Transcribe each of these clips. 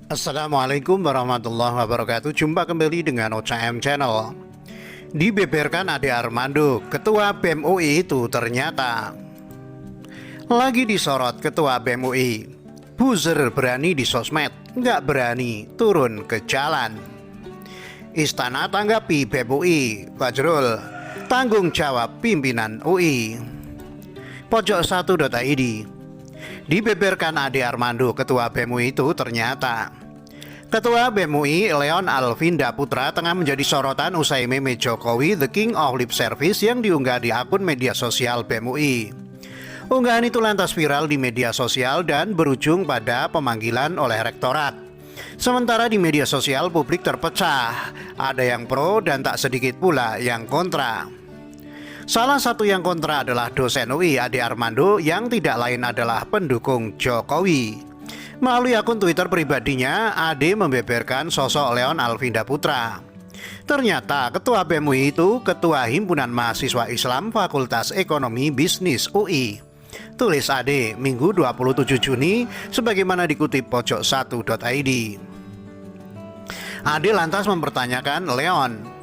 Assalamualaikum warahmatullahi wabarakatuh. Jumpa kembali dengan OCM Channel. Dibeberkan Ade Armando, Ketua BEM UI itu ternyata lagi disorot Ketua BEM UI. Buzzer berani di sosmed, nggak berani turun ke jalan. Istana tanggapi BEM UI, Fajrul, tanggung jawab pimpinan UI. Pojok1.id. Dibeberkan Ade Armando, Ketua BEM UI itu ternyata Ketua BEM UI Leon Alvinda Putra tengah menjadi sorotan usai meme Jokowi The King of Lip Service yang diunggah di akun media sosial BEM UI. Unggahan itu lantas viral di media sosial dan berujung pada pemanggilan oleh rektorat. Sementara di media sosial publik terpecah, ada yang pro dan tak sedikit pula yang kontra. Salah satu yang kontra adalah dosen UI Ade Armando yang tidak lain adalah pendukung Jokowi. Melalui akun Twitter pribadinya, Ade membeberkan sosok Leon Alvinda Putra. Ternyata Ketua BEM UI itu Ketua Himpunan Mahasiswa Islam Fakultas Ekonomi Bisnis UI. Tulis Ade Minggu 27 Juni sebagaimana dikutip pojok1.id. Ade lantas mempertanyakan Leon,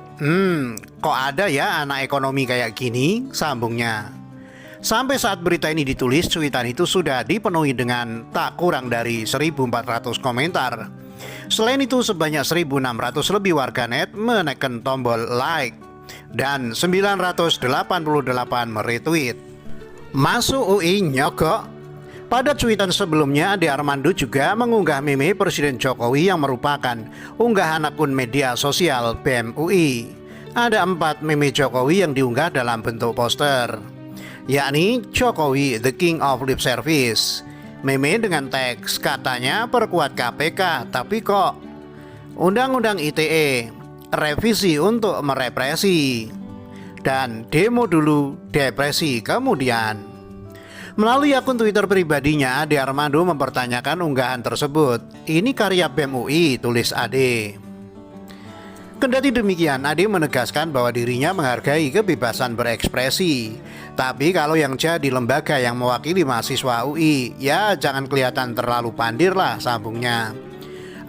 kok ada ya anak ekonomi kayak gini? Sambungnya. Sampai saat berita ini ditulis, cuitan itu sudah dipenuhi dengan tak kurang dari 1.400 komentar. Selain itu, sebanyak 1.600 lebih warganet menekan tombol like dan 988 meretweet. Masuk UI nyogok. Pada cuitan sebelumnya, Ade Armando juga mengunggah meme Presiden Jokowi yang merupakan unggahan akun media sosial BEM UI. Ada 4 meme Jokowi yang diunggah dalam bentuk poster, yakni Jokowi The King of Lip Service. Meme dengan teks katanya perkuat KPK, tapi kok Undang-Undang ITE revisi untuk merepresi, dan demo dulu depresi kemudian. Melalui akun Twitter pribadinya, Ade Armando mempertanyakan unggahan tersebut. Ini karya BEM UI, tulis Ade. Kendati demikian, Ade menegaskan bahwa dirinya menghargai kebebasan berekspresi. Tapi kalau yang jadi lembaga yang mewakili mahasiswa UI, ya jangan kelihatan terlalu pandir lah, sambungnya.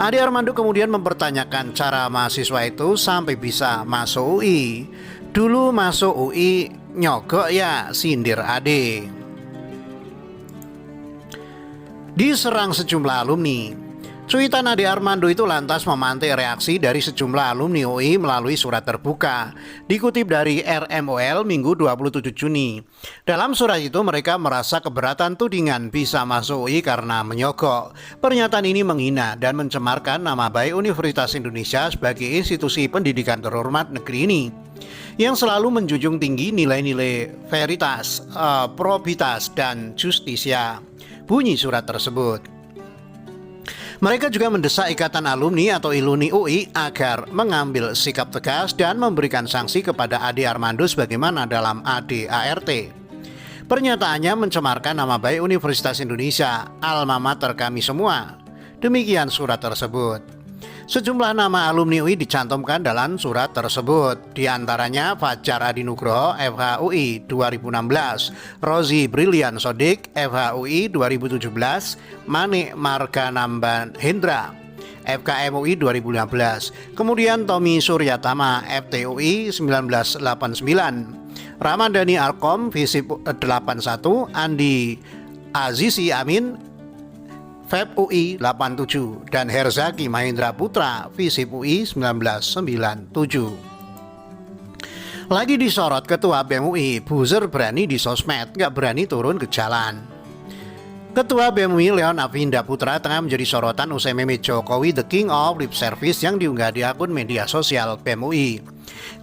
Ade Armando kemudian mempertanyakan cara mahasiswa itu sampai bisa masuk UI. Dulu masuk UI nyogok ya, sindir Ade. Diserang sejumlah alumni. Cuitan Ade Armando itu lantas memantik reaksi dari sejumlah alumni UI melalui surat terbuka. Dikutip dari RMOL Minggu 27 Juni. Dalam surat itu mereka merasa keberatan tudingan bisa masuk UI karena menyogok. Pernyataan ini menghina dan mencemarkan nama baik Universitas Indonesia sebagai institusi pendidikan terhormat negeri ini, yang selalu menjunjung tinggi nilai-nilai veritas, probitas, dan justisia. Bunyi surat tersebut. Mereka juga mendesak Ikatan Alumni atau ILUNI UI agar mengambil sikap tegas dan memberikan sanksi kepada Ade Armando sebagaimana dalam ADART. Pernyataannya mencemarkan nama baik Universitas Indonesia, alma mater kami semua. Demikian surat tersebut. Sejumlah nama alumni UI dicantumkan dalam surat tersebut, di antaranya Fajar Adi Nugroho FHUI 2016, Rozi Brilian Sodik FHUI 2017, Manik Marganamban Hendra FKMUI 2015, kemudian Tommy Suryatama FTUI 1989, Ramadhani Alkom Visip 81, Andi Azizi Amin FEB UI 87, dan Herzaki Mahendra Putra Visip UI 1997. Lagi disorot Ketua BEM UI, buzzer berani di sosmed, nggak berani turun ke jalan. Ketua BEM UI Leon Alvinda Putra tengah menjadi sorotan usai meme Jokowi The King of Lip Service yang diunggah di akun media sosial BEM UI.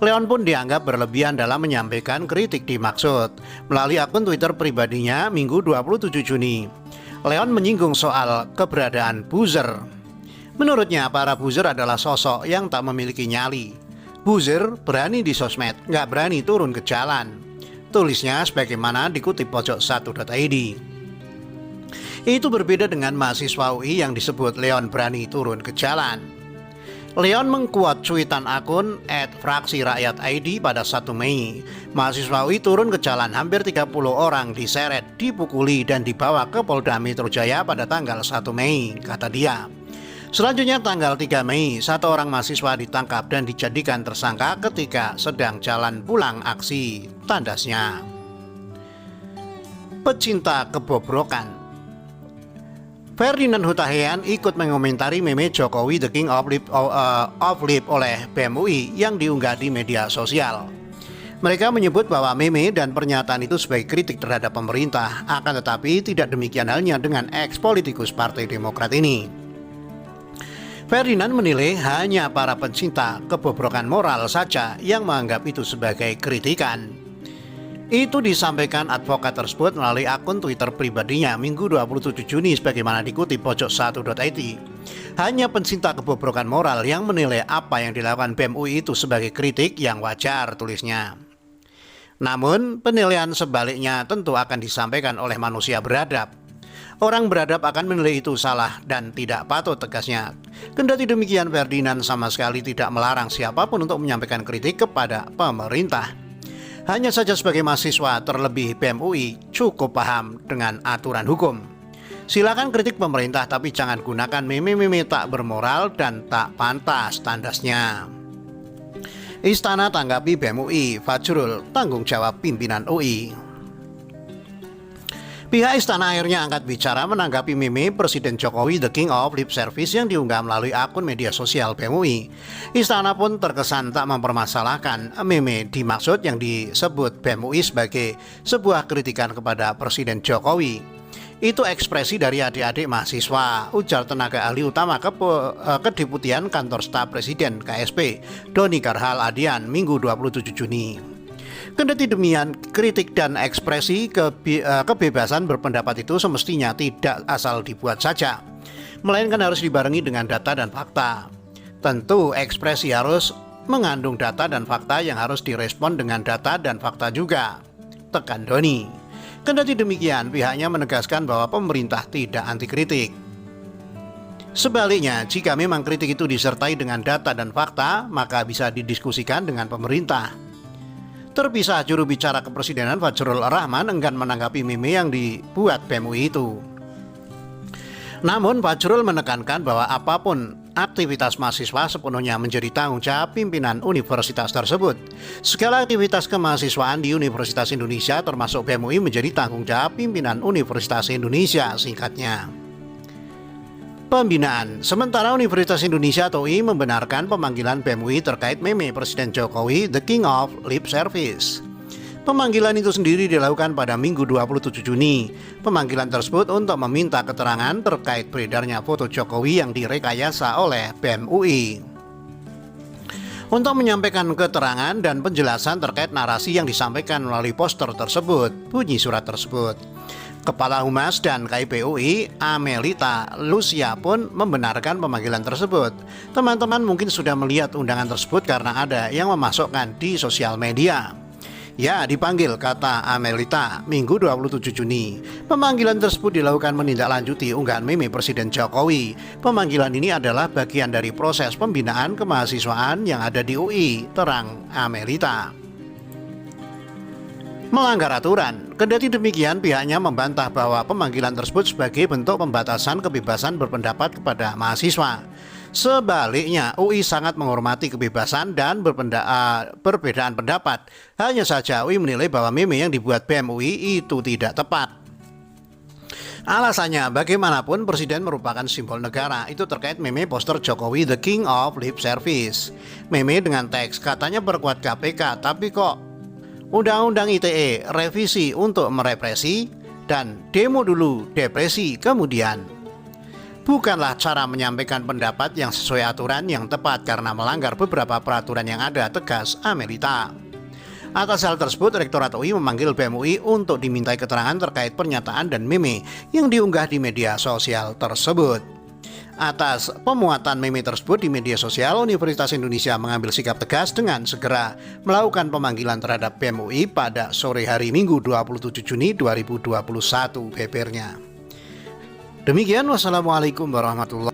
Leon pun dianggap berlebihan dalam menyampaikan kritik dimaksud. Melalui akun Twitter pribadinya Minggu 27 Juni. Leon menyinggung soal keberadaan buzzer. Menurutnya para buzzer adalah sosok yang tak memiliki nyali. Buzzer berani di sosmed, nggak berani turun ke jalan. Tulisnya sebagaimana dikutip pojok1.id. Itu berbeda dengan mahasiswa UI yang disebut Leon berani turun ke jalan. Leon mengkuat cuitan akun @fraksirakyat.id pada 1 Mei. Mahasiswa UI turun ke jalan, hampir 30 orang diseret, dipukuli dan dibawa ke Polda Metro Jaya pada tanggal 1 Mei, kata dia. Selanjutnya tanggal 3 Mei, satu orang mahasiswa ditangkap dan dijadikan tersangka ketika sedang jalan pulang aksi, tandasnya. Pecinta kebobrokan. Ferdinand Hutahian ikut mengomentari meme Jokowi The King of Lip oleh BEM UI yang diunggah di media sosial. Mereka menyebut bahwa meme dan pernyataan itu sebagai kritik terhadap pemerintah, akan tetapi tidak demikian halnya dengan ex-politikus Partai Demokrat ini. Ferdinand menilai hanya para pencinta kebobrokan moral saja yang menganggap itu sebagai kritikan. Itu disampaikan advokat tersebut melalui akun Twitter pribadinya Minggu 27 Juni sebagaimana dikutip pojok1.id. Hanya pencinta kebobrokan moral yang menilai apa yang dilakukan BEM UI itu sebagai kritik yang wajar, tulisnya. Namun penilaian sebaliknya tentu akan disampaikan oleh manusia beradab. Orang beradab akan menilai itu salah dan tidak patut, tegasnya. Kendati demikian, Ferdinand sama sekali tidak melarang siapapun untuk menyampaikan kritik kepada pemerintah. Hanya saja sebagai mahasiswa, terlebih BEM UI, cukup paham dengan aturan hukum. Silakan kritik pemerintah, tapi jangan gunakan meme-meme tak bermoral dan tak pantas, tandasnya. Istana tanggapi BEM UI, Fajrul, tanggung jawab pimpinan UI. Pihak istana akhirnya angkat bicara menanggapi meme Presiden Jokowi The King of Lip Service yang diunggah melalui akun media sosial BEM UI. Istana pun terkesan tak mempermasalahkan meme dimaksud yang disebut BEM UI sebagai sebuah kritikan kepada Presiden Jokowi. Itu ekspresi dari adik-adik mahasiswa, ujar tenaga ahli utama Kedeputian Kantor Staf Presiden KSP, Doni Karhal Adian, Minggu 27 Juni. Kendati demikian, kritik dan ekspresi kebebasan berpendapat itu semestinya tidak asal dibuat saja, melainkan harus dibarengi dengan data dan fakta. Tentu ekspresi harus mengandung data dan fakta yang harus direspon dengan data dan fakta juga, tekan Doni. Kendati demikian, pihaknya menegaskan bahwa pemerintah tidak anti kritik. Sebaliknya, jika memang kritik itu disertai dengan data dan fakta, maka bisa didiskusikan dengan pemerintah. Terpisah, juru bicara kepresidenan Fajrul Rahman enggan menanggapi meme yang dibuat BEM UI itu. Namun Fajrul menekankan bahwa apapun aktivitas mahasiswa sepenuhnya menjadi tanggung jawab pimpinan universitas tersebut. Segala aktivitas kemahasiswaan di Universitas Indonesia termasuk BEM UI menjadi tanggung jawab pimpinan Universitas Indonesia, singkatnya. Pembinaan. Sementara Universitas Indonesia atau UI membenarkan pemanggilan BEM UI terkait meme Presiden Jokowi The King of Lip Service. Pemanggilan itu sendiri dilakukan pada Minggu 27 Juni. Pemanggilan tersebut untuk meminta keterangan terkait beredarnya foto Jokowi yang direkayasa oleh BEM UI. Untuk menyampaikan keterangan dan penjelasan terkait narasi yang disampaikan melalui poster tersebut, bunyi surat tersebut. Kepala Humas dan KIP UI, Amelita Lucia pun membenarkan pemanggilan tersebut. Teman-teman mungkin sudah melihat undangan tersebut karena ada yang memasukkan di sosial media. Ya, dipanggil, kata Amelita, Minggu 27 Juni. Pemanggilan tersebut dilakukan menindaklanjuti unggahan meme Presiden Jokowi. Pemanggilan ini adalah bagian dari proses pembinaan kemahasiswaan yang ada di UI, terang Amelita. Melanggar aturan. Kendati demikian, pihaknya membantah bahwa pemanggilan tersebut sebagai bentuk pembatasan kebebasan berpendapat kepada mahasiswa. Sebaliknya, UI sangat menghormati kebebasan dan perbedaan pendapat. Hanya saja UI menilai bahwa meme yang dibuat BEM UI itu tidak tepat. Alasannya, bagaimanapun Presiden merupakan simbol negara. Itu terkait meme poster Jokowi The King of Lip Service. Meme dengan teks katanya perkuat KPK, tapi kok Undang-Undang ITE revisi untuk merepresi dan demo dulu depresi kemudian. Bukanlah cara menyampaikan pendapat yang sesuai aturan yang tepat karena melanggar beberapa peraturan yang ada, tegas Amelita. Atas hal tersebut, Rektorat UI memanggil BEM UI untuk dimintai keterangan terkait pernyataan dan meme yang diunggah di media sosial tersebut. Atas pemuatan meme tersebut di media sosial, Universitas Indonesia mengambil sikap tegas dengan segera melakukan pemanggilan terhadap BEM UI pada sore hari Minggu 27 Juni 2021, bebernya. Demikian, wassalamualaikum warahmatullahi wabarakatuh.